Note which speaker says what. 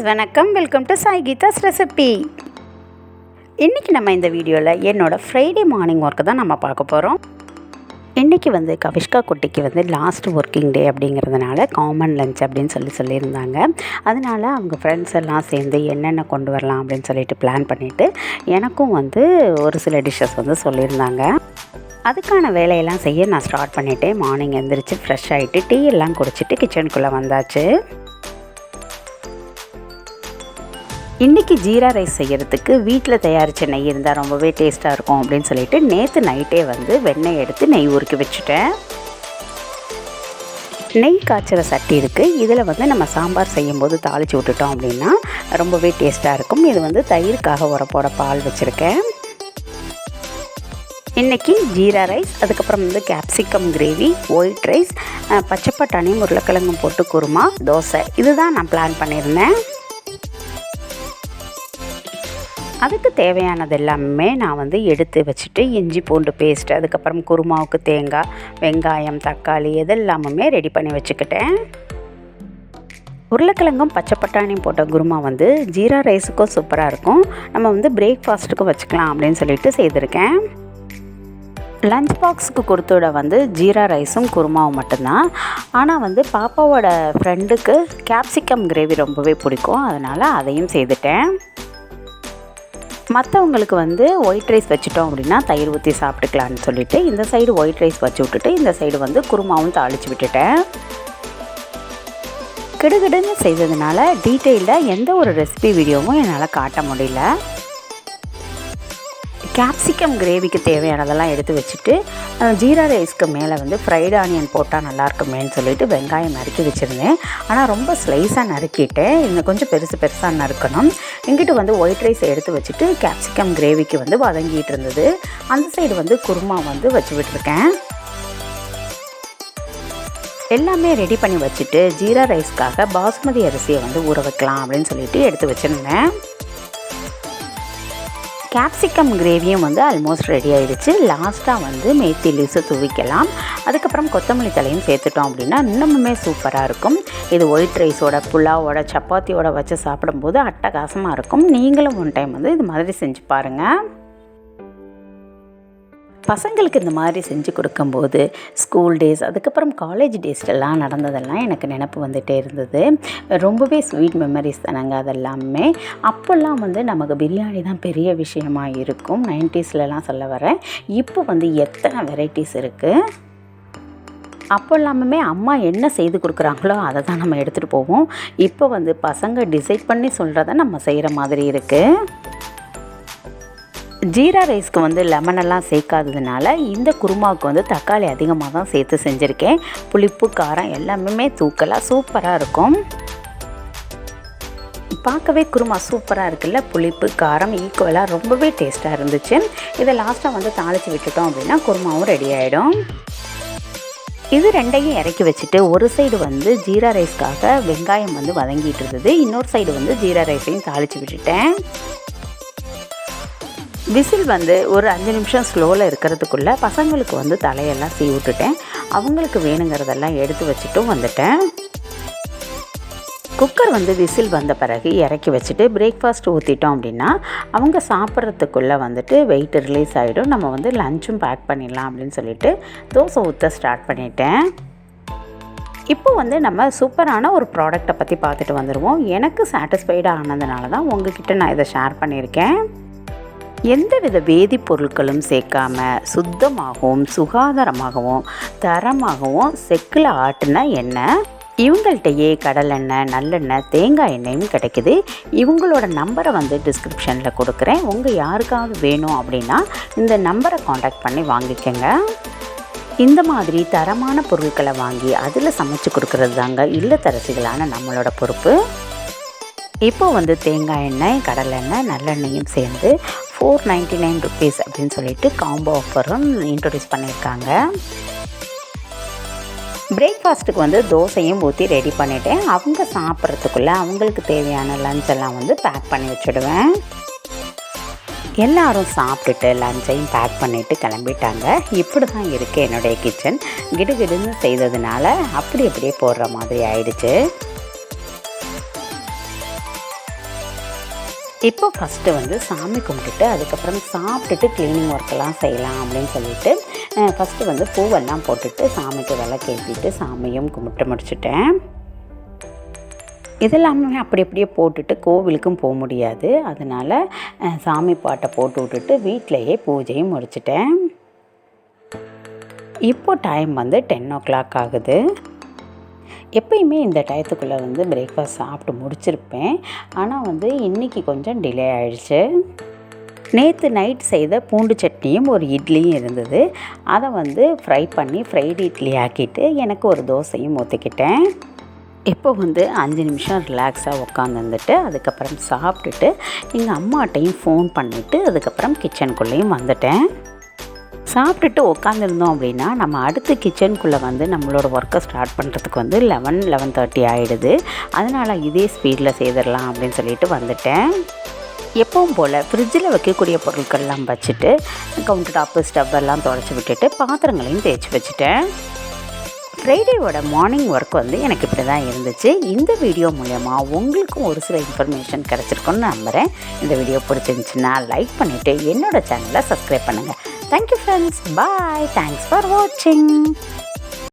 Speaker 1: வணக்கம். Welcome to Sai Geetha's recipe. இன்றைக்கி நம்ம இந்த வீடியோவில் என்னோடய ஃப்ரைடே மார்னிங் ஒர்க்கு தான் நம்ம பார்க்க போகிறோம். இன்றைக்கி கவிஷ்கா குட்டிக்கு லாஸ்ட் ஒர்க்கிங் டே அப்படிங்கிறதுனால காமன் லஞ்ச் அப்படின்னு சொல்லியிருந்தாங்க. அதனால் அவங்க ஃப்ரெண்ட்ஸ் எல்லாம் சேர்ந்து என்னென்ன கொண்டு வரலாம் அப்படின்னு சொல்லிட்டு பிளான் பண்ணிவிட்டு எனக்கும் ஒரு சில டிஷ்ஷஸ் சொல்லியிருந்தாங்க. அதுக்கான வேலையெல்லாம் செய்ய நான் ஸ்டார்ட் பண்ணிவிட்டேன். மார்னிங் எழுந்திரிச்சு ஃப்ரெஷ் ஆகிட்டு டீ எல்லாம் குடிச்சிட்டு கிச்சனுக்குள்ளே வந்தாச்சு. இன்றைக்கி ஜீரா ரைஸ் செய்கிறதுக்கு வீட்டில் தயாரித்த நெய் இருந்தால் ரொம்பவே டேஸ்ட்டாக இருக்கும் அப்படின்னு சொல்லிட்டு நேற்று நைட்டே வெண்ணெய் எடுத்து நெய் உருக்கி வச்சுட்டேன். நெய் காய்ச்சிற சட்டி இருக்குது. இதில் நம்ம சாம்பார் செய்யும்போது தாளித்து விட்டுட்டோம் அப்படின்னா ரொம்பவே டேஸ்ட்டாக இருக்கும். இது தயிருக்காக உரப்போட பால் வச்சுருக்கேன். இன்றைக்கி ஜீரா ரைஸ், அதுக்கப்புறம் கேப்சிகம் கிரேவி, ஒயிட் ரைஸ், பச்சைப்பட்டாணி உருளைக்கிழங்கும் போட்டு குருமா, தோசை, இதுதான் நான் பிளான் பண்ணியிருந்தேன். அதுக்கு தேவையானது எல்லாமே நான் எடுத்து வச்சுட்டு இஞ்சி பூண்டு பேஸ்ட், அதுக்கப்புறம் குருமாவுக்கு தேங்காய், வெங்காயம், தக்காளி இதெல்லாமுமே ரெடி பண்ணி வச்சுக்கிட்டேன். உருளைக்கிழங்கும் பச்சைப்பட்டாணியும் போட்ட குருமா ஜீரா ரைஸுக்கும் சூப்பராக இருக்கும். நம்ம பிரேக்ஃபாஸ்ட்டுக்கும் வச்சுக்கலாம் அப்படின்னு சொல்லிட்டு செய்திருக்கேன். லஞ்ச் பாக்ஸுக்கு கொடுத்து விட ஜீரா ரைஸும் குருமாவும் மட்டும்தான். ஆனால் பாப்பாவோட ஃப்ரெண்டுக்கு கேப்சிகம் கிரேவி ரொம்பவே பிடிக்கும். அதனால் அதையும் செய்துட்டேன். மற்றவங்களுக்கு ஒயிட் ரைஸ் வச்சுட்டோம் அப்படின்னா தயிர் ஊற்றி சாப்பிட்டுக்கலான்னு சொல்லிவிட்டு இந்த சைடு ஒயிட் ரைஸ் வச்சு விட்டுட்டு இந்த சைடு குருமாவும் தாளித்து விட்டுட்டேன். கிடுகிடுன்னு செய்ததுனால டீட்டெயில்டாக எந்த ஒரு ரெசிபி வீடியோவும் என்னால் காட்ட முடியல. கேப்சிகம் கிரேவிக்கு தேவையானதெல்லாம் எடுத்து வச்சுட்டு ஜீரா ரைஸ்க்கு மேலே ஃப்ரைடு ஆனியன் போட்டால் நல்லாயிருக்குமேன்னு சொல்லிட்டு வெங்காயம் நறுக்கி வச்சுருந்தேன். ஆனால் ரொம்ப ஸ்லைஸாக நறுக்கிட்டேன். இன்னும் கொஞ்சம் பெருசாக நறுக்கணும். இங்கிட்டு ஒயிட் ரைஸ் எடுத்து வச்சுட்டு கேப்சிகம் கிரேவிக்கு வதங்கிட்டு இருந்தது. அந்த சைடு குருமா வச்சு விட்டுருக்கேன். எல்லாமே ரெடி பண்ணி வச்சுட்டு ஜீரா ரைஸ்க்காக பாஸ்மதி அரிசியை ஊற வைக்கலாம் அப்படின்னு சொல்லிட்டு எடுத்து வச்சுருந்தேன். கேப்சிகம் கிரேவியும் ஆல்மோஸ்ட் ரெடி ஆகிடுச்சு. லாஸ்ட்டாக மேத்தி லீஸு தூவிக்கலாம். அதுக்கப்புறம் கொத்தமல்லி தலையும் சேர்த்துட்டோம் அப்படின்னா இன்னமுமே சூப்பராக இருக்கும். இது ஒயிட் ரைஸோட, புலாவோட, சப்பாத்தியோட வச்சு சாப்பிடும்போது அட்டகாசமாக இருக்கும். நீங்களும் ஒன் டைம் இது மாதிரி செஞ்சு பாருங்கள். பசங்களுக்கு இந்த மாதிரி செஞ்சு கொடுக்கும்போது ஸ்கூல் டேஸ், அதுக்கப்புறம் காலேஜ் டேஸ்லாம் நடந்ததெல்லாம் எனக்கு நினப்பு வந்துகிட்டே இருந்தது. ரொம்பவே ஸ்வீட் மெமரிஸ் தானங்க அதெல்லாமே. அப்போல்லாம் நமக்கு பிரியாணி தான் பெரிய விஷயமாக இருக்கும். 90ஸ்லாம் சொல்ல வரேன். இப்போ எத்தனை வெரைட்டிஸ் இருக்குது. அப்போ எல்லாமே அம்மா என்ன செய்து கொடுக்குறாங்களோ அதை தான் நம்ம எடுத்துகிட்டு போவோம். இப்போ பசங்க டிசைட் பண்ணி சொல்கிறத நம்ம செய்கிற மாதிரி இருக்குது. ஜீரா ரைஸ்க்கு லெமனெல்லாம் சேர்க்காததுனால இந்த குருமாவுக்கு தக்காளி அதிகமாக தான் சேர்த்து செஞ்சுருக்கேன். புளிப்பு, காரம் எல்லாமே தூக்கலாக சூப்பராக இருக்கும். பார்க்கவே குருமா சூப்பராக இருக்குல்ல. புளிப்பு, காரம் ஈக்குவலாக ரொம்பவே டேஸ்ட்டாக இருந்துச்சு. இதை லாஸ்ட்டாக தாளித்து விட்டுட்டோம் அப்படின்னா குருமாவும் ரெடி ஆகிடும். இது ரெண்டையும் இறக்கி வச்சுட்டு ஒரு சைடு ஜீரா ரைஸ்க்காக வெங்காயம் வதங்கிட்டு இருந்தது. இன்னொரு சைடு ஜீரா ரைஸையும் தாளித்து விட்டுட்டேன். விசில் ஒரு 5 நிமிஷம் ஸ்லோவில் இருக்கிறதுக்குள்ளே பசங்களுக்கு தலையெல்லாம் சீவி விட்டுட்டேன். அவங்களுக்கு வேணுங்கிறதெல்லாம் எடுத்து வச்சுட்டும் வந்துட்டேன். குக்கர் விசில் வந்த பிறகு இறக்கி வச்சுட்டு பிரேக்ஃபாஸ்ட் ஊற்றிட்டோம் அப்படின்னா அவங்க சாப்பிட்றதுக்குள்ளே வெயிட் ரிலீஸ் ஆகிடும். நம்ம லஞ்சும் பேக் பண்ணிடலாம் அப்படின்னு சொல்லிட்டு தோசை ஊற்ற ஸ்டார்ட் பண்ணிட்டேன். இப்போ நம்ம சூப்பரான ஒரு ப்ராடக்டை பற்றி பார்த்துட்டு வந்துடுவோம். எனக்கு சாட்டிஸ்ஃபைடாக ஆனதுனால தான் உங்ககிட்ட நான் இதை ஷேர் பண்ணியிருக்கேன். எந்தவித வேதிப்பொருட்களும் சேர்க்காம சுத்தமாகவும் சுகாதாரமாகவும் தரமாகவும் செக்கில் ஆட்டின எண்ணெய். இவங்கள்ட்டையே கடலெண்ணெய், நல்லெண்ணெய், தேங்காய் எண்ணெயும் கிடைக்குது. இவங்களோட நம்பரை டிஸ்கிரிப்ஷனில் கொடுக்குறேன். உங்கள் யாருக்காவது வேணும் அப்படின்னா இந்த நம்பரை காண்டாக்ட் பண்ணி வாங்கிக்கோங்க. இந்த மாதிரி தரமான பொருட்களை வாங்கி அதில் சமைச்சு கொடுக்குறது தாங்க இல்லத்தரசிகளான நம்மளோட பொறுப்பு. இப்போது தேங்காய் எண்ணெய், கடலெண்ணெய், நல்லெண்ணெயும் சேர்ந்து 499 ருபீஸ் அப்படின்னு சொல்லிட்டு காம்போ ஆஃபரும் இன்ட்ரடியூஸ் பண்ணியிருக்காங்க. பிரேக்ஃபாஸ்ட்டுக்கு தோசையும் ஊற்றி ரெடி பண்ணிவிட்டேன். அவங்க சாப்பிட்றதுக்குள்ளே அவங்களுக்கு தேவையான லஞ்ச் எல்லாம் பேக் பண்ணி வச்சுடுவேன். எல்லோரும் சாப்பிட்டுட்டு லஞ்சையும் பேக் பண்ணிவிட்டு கிளம்பிட்டாங்க. இப்படி தான் இருக்குது என்னுடைய கிச்சன். கிடுகிடுன்னு செய்ததுனால அப்படியே போடுற மாதிரி ஆயிடுச்சு. இப்போ ஃபஸ்ட்டு வந்து சாமி கும்பிட்டுட்டு அதுக்கப்புறம் சாப்பிட்டுட்டு க்ளீனிங் ஒர்க்கெல்லாம் செய்யலாம் அப்படின்னு சொல்லிட்டு ஃபஸ்ட்டு வந்து பூவெல்லாம் போட்டுட்டு சாமிக்கு விளக்கேற்றிட்டு சாமியும் கும்பிட்டு முடிச்சுட்டேன். இதெல்லாமே அப்படி அப்படியே போட்டுட்டு கோவிலுக்கும் போக முடியாது, அதனால் சாமி பாட்டை போட்டு விட்டுட்டு வீட்டிலையே பூஜையும் முடிச்சிட்டேன். இப்போ டைம் வந்து 10 o'clock ஆகுது. எப்பயுமே இந்த டயத்துக்குள்ளே வந்து பிரேக்ஃபாஸ்ட் சாப்பிட்டு முடிச்சிருப்பேன். ஆனால் வந்து இன்றைக்கி கொஞ்சம் டிலே ஆகிடுச்சு. நேற்று நைட் செய்த பூண்டு சட்னியும் ஒரு இட்லியும் இருந்தது. அதை வந்து ஃப்ரை பண்ணி ஃப்ரைடு இட்லி ஆக்கிட்டு எனக்கு ஒரு தோசையும் ஊற்றிக்கிட்டேன். இப்போ வந்து 5 நிமிஷம் ரிலாக்ஸாக உட்காந்துருந்துட்டு அதுக்கப்புறம் சாப்பிட்டுட்டு எங்கள் அம்மாட்டையும் ஃபோன் பண்ணிவிட்டு அதுக்கப்புறம் கிச்சனுக்குள்ளேயும் வந்துட்டேன். சாப்பிட்டுட்டு உட்காந்துருந்தோம் அப்படின்னா நம்ம அடுத்து கிச்சனுக்குள்ளே வந்து நம்மளோட ஒர்க்கை ஸ்டார்ட் பண்ணுறதுக்கு வந்து 11:30 ஆகிடுது. அதனால் இதே ஸ்பீடில் செய்திடலாம் அப்படின்னு சொல்லிட்டு வந்துட்டேன். எப்பவும் போல் ஃப்ரிட்ஜில் வைக்கக்கூடிய பொருட்கள்லாம் வச்சுட்டு கவுண்டர் டாப்பு ஸ்டவ் எல்லாம் துடைச்சி விட்டுட்டு பாத்திரங்களையும் தேய்ச்சி வச்சுட்டேன். ஃப்ரைடேவோட மார்னிங் ஒர்க் வந்து எனக்கு இப்படி தான் இருந்துச்சு. இந்த வீடியோ மூலமா உங்களுக்கும் ஒரு சில இன்ஃபர்மேஷன் கிடச்சிருக்குன்னு நம்புகிறேன். இந்த வீடியோ பிடிச்சிருந்துச்சுன்னா லைக் பண்ணிவிட்டு என்னோடய சேனலை சப்ஸ்கிரைப் பண்ணுங்கள். Thank you friends, bye, thanks for வாட்சிங்.